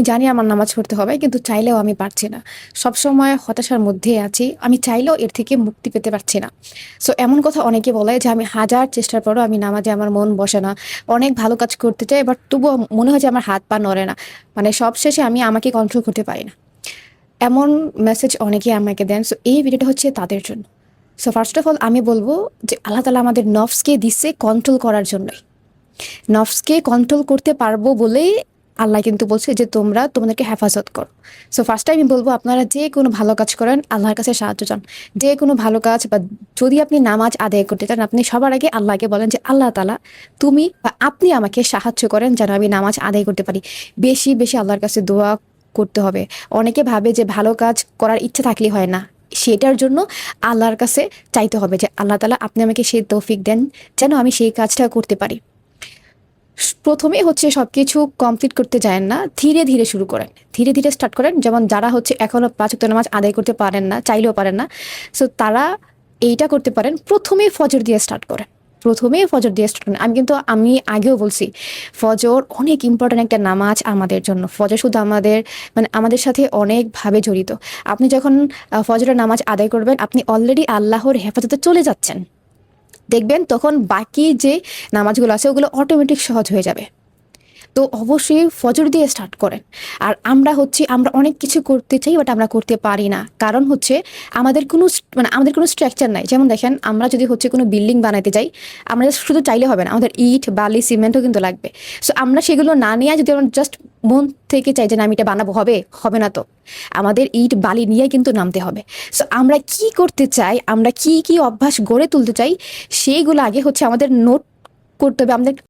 আমি জানি আমার নামাজ পড়তে হবে, কিন্তু চাইলেও আমি পারছি না। সবসময় হতাশার মধ্যেই আছি। আমি চাইলেও এর থেকে মুক্তি পেতে পারছি না। সো এমন কথা অনেকে বলে যে আমি হাজার চেষ্টার পরও আমি নামাজে আমার মন বসে না। অনেক ভালো কাজ করতে চাই, বাট তবুও মনে হয় যে আমার হাত পা নড়ে না। মানে সবশেষে আমি আমাকে কন্ট্রোল করতে পারি না। এমন মেসেজ অনেকেই আমাকে দেন। সো এই ভিডিওটা হচ্ছে তাদের জন্য। সো ফার্স্ট অফ অল আমি বলবো যে আল্লাহ তাআলা আমাদের নফসকে দিচ্ছে কন্ট্রোল করার জন্যই। নফসকে কন্ট্রোল করতে পারবো বলেই আল্লাহ কিন্তু বলছে যে তোমরা তোমাদেরকে হেফাজত করো। সো ফার্স্ট টাইম আমি বলবো, আপনারা যে কোনো ভালো কাজ করেন আল্লাহর কাছে সাহায্য চান। যে কোনো ভালো কাজ বা যদি আপনি নামাজ আদায় করতে চান, আপনি সবার আগে আল্লাহকে বলেন যে আল্লাহ তাআলা তুমি বা আপনি আমাকে সাহায্য করেন যেন আমি নামাজ আদায় করতে পারি। বেশি বেশি আল্লাহর কাছে দোয়া করতে হবে। অনেকে ভাবে যে ভালো কাজ করার ইচ্ছা থাকলে হয় না, সেটার জন্য আল্লাহর কাছে চাইতে হবে যে আল্লাহ তাআলা আপনি আমাকে সেই তৌফিক দেন যেন আমি সেই কাজটা করতে পারি। প্রথমে হচ্ছে সবকিছু কমপ্লিট করতে যায় না, ধীরে ধীরে শুরু করেন, ধীরে ধীরে স্টার্ট করেন। যেমন যারা হচ্ছে এখনো 5 ওয়াক্ত নামাজ আদায় করতে পারেন না, চাইলেও পারেন না, সো তারা এইটা করতে পারেন, প্রথমে ফজর দিয়ে স্টার্ট করেন। প্রথমে ফজর দিয়ে স্টার্ট করেন। আমি আগেও বলছি, ফজর অনেক ইম্পর্ট্যান্ট একটা নামাজ আমাদের জন্য। ফজর শুধু আমাদের মানে আমাদের সাথে অনেকভাবে জড়িত। আপনি যখন ফজরের নামাজ আদায় করবেন, আপনি অলরেডি আল্লাহর হেফাজতে চলে যাচ্ছেন। দেখবেন তখন বাকি যে নামাজগুলো আছে ওগুলো অটোমেটিক সহজ হয়ে যাবে। তো অবশ্যই ফজর দিয়ে স্টার্ট করেন। আর আমরা অনেক কিছু করতে চাই, বাট আমরা করতে পারি না। কারণ হচ্ছে আমাদের কোনো স্ট্রাকচার নাই। যেমন দেখেন, আমরা যদি হচ্ছে কোনো বিল্ডিং বানাতে যাই, আমরা শুধু চাইলে হবে না, আমাদের ইট বালি সিমেন্টও কিন্তু লাগবে। সো আমরা সেগুলো না নিয়ে যদি আমরা জাস্ট মন থেকে চাই যে না আমি এটা বানাবো, হবে না তো। আমাদের ইট বালি নিয়ে কিন্তু নামতে হবে। সো আমরা কি করতে চাই, আমরা কি কি অভ্যাস গড়ে তুলতে চাই, সেইগুলো আগে হচ্ছে আমাদের নোট করতে হবে, আমাদের